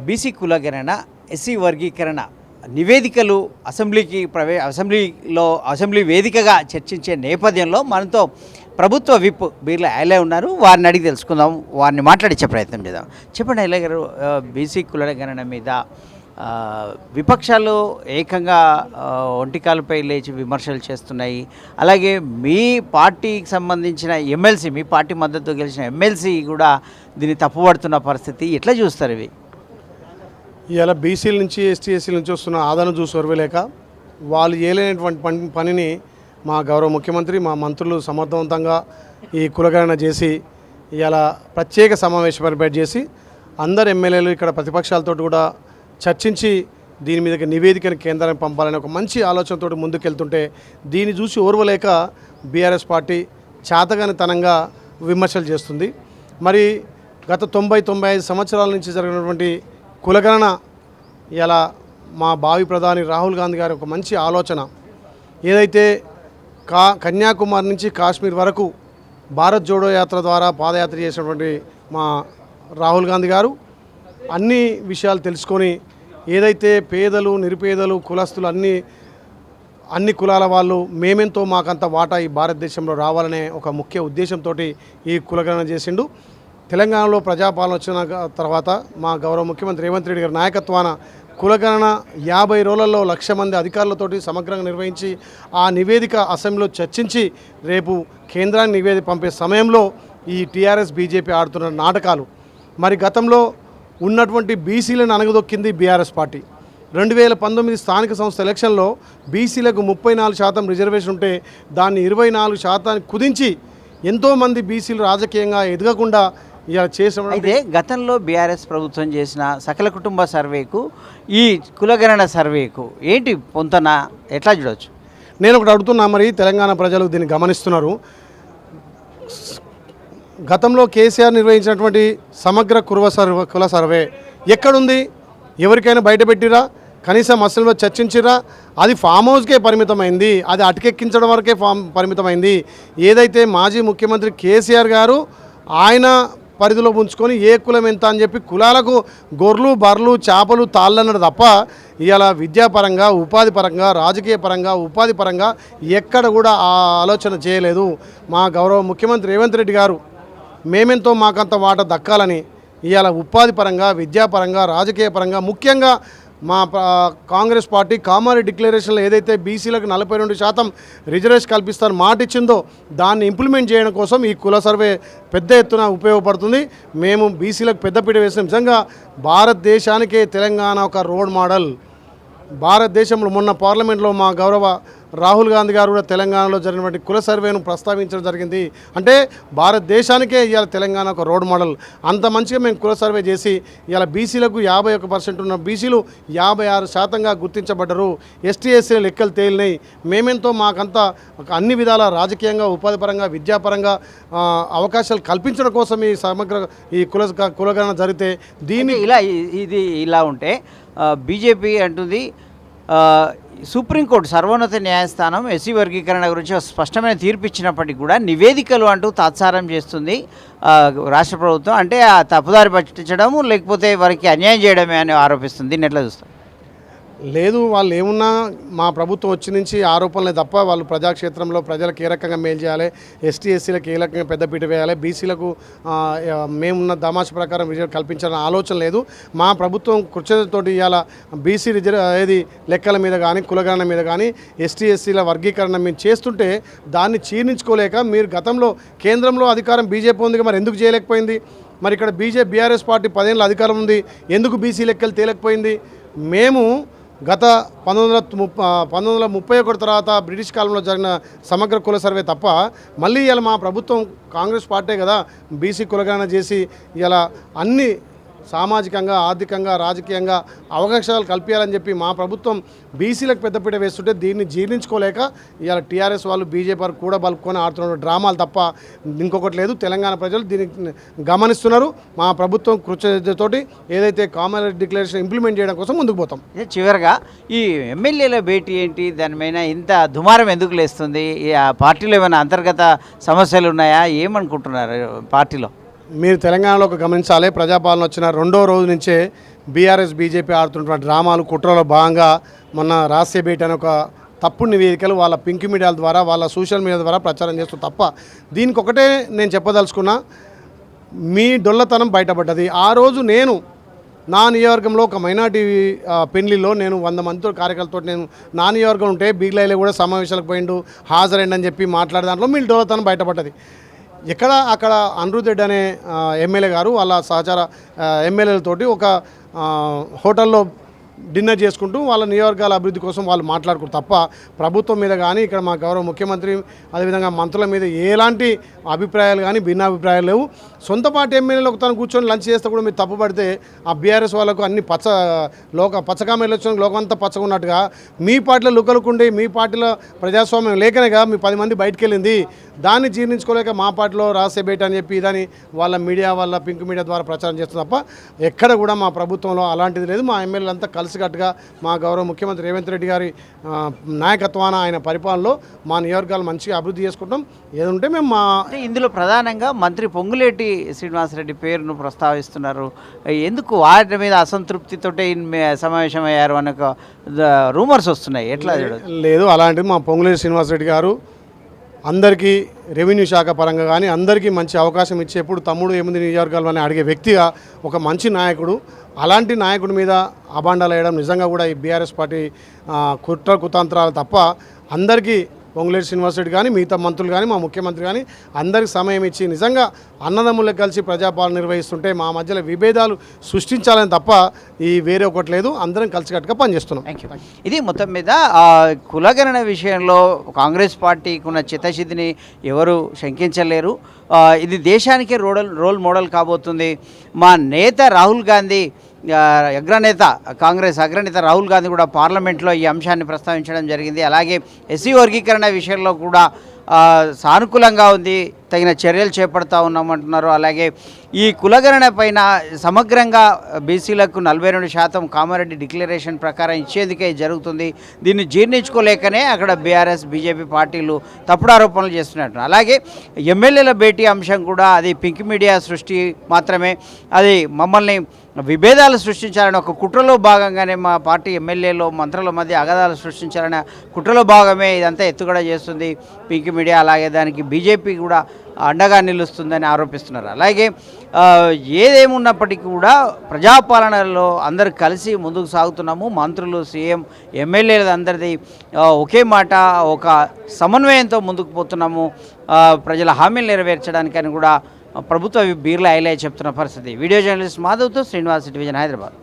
BC కులగణన, SC వర్గీకరణ నివేదికలు అసెంబ్లీ వేదికగా చర్చించే నేపథ్యంలో మనతో ప్రభుత్వ విప్ బీర్ల ఐలయ్య ఉన్నారు. వారిని అడిగి తెలుసుకుందాం, వారిని మాట్లాడించే ప్రయత్నం చేద్దాం. చెప్పండి ఐలయ్య గారు, బీసీ కులగణన మీద విపక్షాలు ఏకంగా ఒంటికాలపై లేచి విమర్శలు చేస్తున్నాయి. అలాగే మీ పార్టీకి సంబంధించిన ఎమ్మెల్సీ, మీ పార్టీ మద్దతు గెలిచిన ఎమ్మెల్సీ కూడా దీన్ని తప్పుపడుతున్న పరిస్థితి. ఎట్లా చూస్తారు ఇవి? ఇలా బీసీల నుంచి ఎస్టీ ఎస్సీల నుంచి వస్తున్న ఆదాయం చూసి ఒరవలేక వాళ్ళు చేయలేనటువంటి పనిని మా గౌరవ ముఖ్యమంత్రి, మా మంత్రులు సమర్థవంతంగా ఈ కులగణన చేసి ఇలా ప్రత్యేక సమావేశం ఏర్పాటు చేసి అందరు ఎమ్మెల్యేలు ఇక్కడ ప్రతిపక్షాలతో కూడా చర్చించి దీని మీద నివేదికను కేంద్రానికి పంపాలని ఒక మంచి ఆలోచనతో ముందుకెళ్తుంటే దీన్ని చూసి ఓర్వలేక బీఆర్ఎస్ పార్టీ చాతగానితనంగా విమర్శలు చేస్తుంది. మరి గత 90-95 సంవత్సరాల నుంచి జరిగినటువంటి కులగణన ఇలా మా భావి ప్రధాని రాహుల్ గాంధీ గారి ఒక మంచి ఆలోచన ఏదైతే కన్యాకుమారి నుంచి కాశ్మీర్ వరకు భారత్ జోడో యాత్ర ద్వారా పాదయాత్ర చేసినటువంటి మా రాహుల్ గాంధీ గారు అన్ని విషయాలు తెలుసుకొని ఏదైతే పేదలు, నిరుపేదలు, కులస్తులు అన్ని కులాల వాళ్ళు మేమెంతో మాకంత వాటా ఈ భారతదేశంలో రావాలనే ఒక ముఖ్య ఉద్దేశంతో ఈ కులగణన చేసిండు. తెలంగాణలో ప్రజాపాలన వచ్చిన తర్వాత మా గౌరవ ముఖ్యమంత్రి రేవంత్ రెడ్డి గారి నాయకత్వాన కులగణన 50 రోజులలో 1,00,000 మంది అధికారులతోటి సమగ్రంగా నిర్వహించి ఆ నివేదిక అసెంబ్లీలో చర్చించి రేపు కేంద్రానికి నివేదిక పంపే సమయంలో ఈ టీఆర్ఎస్ బీజేపీ ఆడుతున్న నాటకాలు. మరి గతంలో ఉన్నటువంటి బీసీలను అనగదొక్కింది బీఆర్ఎస్ పార్టీ. 2019 స్థానిక సంస్థ ఎలక్షన్లో బీసీలకు 34% రిజర్వేషన్ ఉంటే దాన్ని 24% కుదించి ఎంతోమంది బీసీలు రాజకీయంగా ఎదగకుండా ఇలా చేసిన. అయితే గతంలో బీఆర్ఎస్ ప్రభుత్వం చేసిన సకల కుటుంబ సర్వేకు ఈ కులగణన సర్వేకు ఏంటి పొంతన, ఎట్లా చూడవచ్చు? నేను ఒకటి అడుగుతున్నా, మరి తెలంగాణ ప్రజలు దీన్ని గమనిస్తున్నారు. గతంలో కేసీఆర్ నిర్వహించినటువంటి సమగ్ర కుల సర్వే ఎక్కడుంది? ఎవరికైనా బయట పెట్టిరా? కనీసం అసెంబ్లీలో చర్చించిరా? అది ఫామ్ హౌస్కే పరిమితమైంది, అది అటకెక్కించడం వరకే పరిమితమైంది. ఏదైతే మాజీ ముఖ్యమంత్రి కేసీఆర్ గారు ఆయన పరిధిలో ఉంచుకొని ఏ కులం ఎంత అని చెప్పి కులాలకు గొర్రెలు, బర్రెలు, చేపలు, తాళ్ళన్నది తప్ప ఇవాళ విద్యాపరంగా, ఉపాధి పరంగా, రాజకీయ పరంగా, ఉపాధి పరంగా ఎక్కడ కూడా ఆ ఆలోచన చేయలేదు. మా గౌరవ ముఖ్యమంత్రి రేవంత్ రెడ్డి గారు మేమెంతో మాకంత వాట దక్కాలని ఇవాళ ఉపాధి పరంగా, విద్యాపరంగా, రాజకీయ పరంగా, ముఖ్యంగా మా కాంగ్రెస్ పార్టీ కామారెడ్డి డిక్లరేషన్లో ఏదైతే బీసీలకు 42% రిజర్వేషన్ కల్పిస్తారని మాట ఇచ్చిందో దాన్ని ఇంప్లిమెంట్ చేయడం కోసం ఈ కుల సర్వే పెద్ద ఎత్తున ఉపయోగపడుతుంది. మేము బీసీలకు పెద్దపీట వేసిన నిజంగా భారతదేశానికే తెలంగాణ ఒక రోడ్ మోడల్. భారతదేశంలో మొన్న పార్లమెంట్లో మా గౌరవ రాహుల్ గాంధీ గారు కూడా తెలంగాణలో జరిగినటువంటి కుల సర్వేను ప్రస్తావించడం జరిగింది. అంటే భారతదేశానికే ఇవాళ తెలంగాణ ఒక రోడ్ మోడల్. అంత మంచిగా మేము కుల సర్వే చేసి ఇవాళ బీసీలకు 51% ఉన్న బీసీలు 56%గా గుర్తించబడ్డరు. ఎస్టీ ఎస్సీ లెక్కలు తేలినాయి. మేమెంతో మాకంతా అన్ని విధాల రాజకీయంగా, ఉపాధి పరంగా, విద్యాపరంగా అవకాశాలు కల్పించడం కోసం ఈ సమగ్ర ఈ కులగణన జరిగితే దీన్ని ఇది ఇలా ఉంటే బీజేపీ అంటుంది సుప్రీంకోర్టు సర్వోన్నత న్యాయస్థానం ఎస్సీ వర్గీకరణ గురించి స్పష్టమైన తీర్పు ఇచ్చినప్పటికీ కూడా నివేదికలు అంటూ తాత్సారం చేస్తుంది రాష్ట్ర ప్రభుత్వం. అంటే ఆ తప్పుదారి పట్టించడము లేకపోతే వారికి అన్యాయం చేయడమే అని ఆరోపిస్తుంది. దీన్ని ఎట్లా చూస్తారు? లేదు, వాళ్ళు ఏమున్నా మా ప్రభుత్వం వచ్చి నుంచి ఆరోపణలే తప్ప వాళ్ళు ప్రజాక్షేత్రంలో ప్రజలకు ఏ రకంగా మేలు చేయాలి, ఎస్టీ ఎస్సీలకు ఏ రకంగా పెద్దపీట వేయాలి, బీసీలకు మేమున్న దమాష ప్రకారం రిజర్వ్ కల్పించాలన్న ఆలోచన లేదు. మా ప్రభుత్వం కృతజ్ఞతతోటి ఇవాళ బీసీ ఏది లెక్కల మీద కానీ, కులగణన మీద కానీ, ఎస్టీ ఎస్సీల వర్గీకరణ మేము చేస్తుంటే దాన్ని చీర్నించుకోలేక మీరు గతంలో కేంద్రంలో అధికారం బీజేపీ ఉంది, మరి ఎందుకు చేయలేకపోయింది? మరి ఇక్కడ బీఆర్ఎస్ పార్టీ 10 ఏళ్ళ అధికారం ఉంది, ఎందుకు బీసీ లెక్కలు తేలేకపోయింది? మేము గత 1931 తర్వాత బ్రిటిష్ కాలంలో జరిగిన సమగ్ర కుల సర్వే తప్ప మళ్ళీ ఇలా మా ప్రభుత్వం కాంగ్రెస్ పార్టీ కదా బీసీ కులగణన చేసి ఇలా అన్ని సామాజికంగా, ఆర్థికంగా, రాజకీయంగా అవకాశాలు కల్పించాలని చెప్పి మా ప్రభుత్వం బీసీలకు పెద్దపీట వేస్తుంటే దీన్ని జీర్ణించుకోలేక ఇవాళ టీఆర్ఎస్ వాళ్ళు బీజేపీ కూడా బలుపుకొని ఆడుతున్న డ్రామాలు తప్ప ఇంకొకటి లేదు. తెలంగాణ ప్రజలు దీన్ని గమనిస్తున్నారు. మా ప్రభుత్వం కృతజ్ఞతతోటి ఏదైతే కామన్ డిక్లరేషన్ ఇంప్లిమెంట్ చేయడం కోసం ముందుకు పోతాం. చివరిగా ఈ ఎమ్మెల్యేల భేటీ ఏంటి, దానిపైన ఇంత దుమారం ఎందుకు లేస్తుంది? పార్టీలో ఏమైనా అంతర్గత సమస్యలు ఉన్నాయా? ఏమనుకుంటున్నారు పార్టీలో? మీరు తెలంగాణలో ఒక గమనించాలి, ప్రజాపాలన వచ్చిన రెండో రోజు నుంచే బీఆర్ఎస్ బీజేపీ ఆడుతున్నటువంటి డ్రామాలు కుట్రలో భాగంగా మొన్న రాజ్యసభ అనే ఒక తప్పుడు నివేదికలు వాళ్ళ పింక్ మీడియాల ద్వారా వాళ్ళ సోషల్ మీడియా ద్వారా ప్రచారం చేస్తూ తప్ప దీనికి ఒకటే నేను చెప్పదలుచుకున్నా, మీ డొల్లతనం బయటపడ్డది. ఆ రోజు నేను నా నియోజకవర్గంలో ఒక మైనార్టీ పెళ్లిలో నేను 100 మందితో కార్యకర్తలతో నేను నా నియోజకవర్గం ఉంటే బీగ్లైలో కూడా సమావేశాలకు పోయిండు హాజరైండి అని చెప్పి మాట్లాడే దాంట్లో మీ డొల్లతనం బయటపడ్డది. అక్కడ అనిరుద్ రెడ్డి అనే ఎమ్మెల్యే గారు వాళ్ళ సహచార ఎమ్మెల్యేలతోటి ఒక హోటల్లో డిన్నర్ చేసుకుంటూ వాళ్ళ నియోజకవర్గాల అభివృద్ధి కోసం వాళ్ళు మాట్లాడుకుంటారు తప్ప ప్రభుత్వం మీద కానీ ఇక్కడ మా గౌరవ ముఖ్యమంత్రి అదేవిధంగా మంత్రుల మీద ఎలాంటి అభిప్రాయాలు కానీ భిన్నాభిప్రాయాలు లేవు. సొంత పార్టీ ఎమ్మెల్యేలకు తను కూర్చొని లంచ్ చేస్తే కూడా మీరు తప్పుపడితే ఆ బీఆర్ఎస్ వాళ్ళకు అన్ని పచ్చకామెలు వచ్చిన లోకంతా పచ్చగా ఉన్నట్టుగా మీ పార్టీలో లుకలుకుండి మీ పార్టీలో ప్రజాస్వామ్యం లేకనేగా మీ 10 మంది బయటకు వెళ్ళింది. దాన్ని జీర్ణించుకోలేక మా పార్టీలో రాసేబేట అని చెప్పి ఇదని వాళ్ళ మీడియా వాళ్ళ పింక్ మీడియా ద్వారా ప్రచారం చేస్తుంది తప్ప ఎక్కడ కూడా మా ప్రభుత్వంలో అలాంటిది లేదు. మా ఎమ్మెల్యేలు అంతా కలిసికట్టుగా మా గౌరవ ముఖ్యమంత్రి రేవంత్ రెడ్డి గారి నాయకత్వాన ఆయన పరిపాలనలో మా నియోజకవర్గాలు మంచిగా అభివృద్ధి చేసుకుంటాం. ఏదంటే మేము ఇందులో ప్రధానంగా మంత్రి పొంగులేటి శ్రీనివాసరెడ్డి పేరును ప్రస్తావిస్తున్నారు. ఎందుకు వాటి మీద అసంతృప్తితోటే సమావేశమయ్యారు అనే రూమర్స్ వస్తున్నాయి. ఎట్లా లేదు, అలాంటిది మా పొంగులేటి శ్రీనివాసరెడ్డి గారు అందరికీ రెవెన్యూ శాఖ పరంగా కానీ అందరికీ మంచి అవకాశం ఇచ్చి ఎప్పుడు తమ్ముడు 8 నియోజకవర్గాలు అని అడిగే వ్యక్తిగా ఒక మంచి నాయకుడు. అలాంటి నాయకుడి మీద అబాండాలు వేయడం నిజంగా కూడా ఈ బీఆర్ఎస్ పార్టీ కుతంత్రాలు తప్ప అందరికీ పొంగులేటి శ్రీనివాసరెడ్డి కానీ మిగతా మంత్రులు కానీ మా ముఖ్యమంత్రి కానీ అందరికి సమయం ఇచ్చి నిజంగా అన్నదమ్ములకు కలిసి ప్రజాపాలన నిర్వహిస్తుంటే మా మధ్యలో విభేదాలు సృష్టించాలని తప్ప ఈ వేరే ఒకటి లేదు. అందరం కలిసికట్టుగా పనిచేస్తున్నాం. ఇది మొత్తం మీద కులగణన విషయంలో కాంగ్రెస్ పార్టీకి ఉన్న చిత్తశుద్ధిని ఎవరు శంకించలేరు. ఇది దేశానికే రోల్ మోడల్ కాబోతుంది. మా నేత రాహుల్ గాంధీ కాంగ్రెస్ అగ్రనేత రాహుల్ గాంధీ కూడా పార్లమెంట్లో ఈ అంశాన్ని ప్రస్తావించడం జరిగింది. అలాగే ఎస్సీ వర్గీకరణ విషయంలో కూడా సానుకూలంగా ఉంది, తగిన చర్యలు చేపడతా ఉన్నామంటున్నారు. అలాగే ఈ కులగణన పైన సమగ్రంగా బీసీలకు 42% కామారెడ్డి డిక్లరేషన్ ప్రకారం ఇచ్చేందుకే జరుగుతుంది. దీన్ని జీర్ణించుకోలేకనే అక్కడ బీఆర్ఎస్ బీజేపీ పార్టీలు తప్పుడు ఆరోపణలు చేస్తున్నట్టు. అలాగే ఎమ్మెల్యేల భేటీ అంశం కూడా అది పింక్ మీడియా సృష్టి మాత్రమే, అది మమ్మల్ని విభేదాలు సృష్టించాలని ఒక కుట్రలో భాగంగానే మా పార్టీ ఎమ్మెల్యేలో మంత్రుల మధ్య అగదాలు సృష్టించాలనే కుట్రలో భాగమే ఇదంతా ఎత్తుగడ చేస్తుంది పింక్ మీడియా. అలాగే దానికి బీజేపీ కూడా అండగా నిలుస్తుందని ఆరోపిస్తున్నారు. అలాగే ఏదేమున్నప్పటికీ కూడా ప్రజాపాలనలో అందరు కలిసి ముందుకు సాగుతున్నాము. మంత్రులు, సీఎం, ఎమ్మెల్యేలు అందరిది ఒకే మాట, ఒక సమన్వయంతో ముందుకు పోతున్నాము ప్రజల హామీలు నెరవేర్చడానికని కూడా ప్రభుత్వ బీర్లా ఐలే చెప్తున్న పరిస్థితి. వీడియో జర్నలిస్ట్ మాధవ్తో శ్రీనివాస్, డివిజన్, హైదరాబాద్.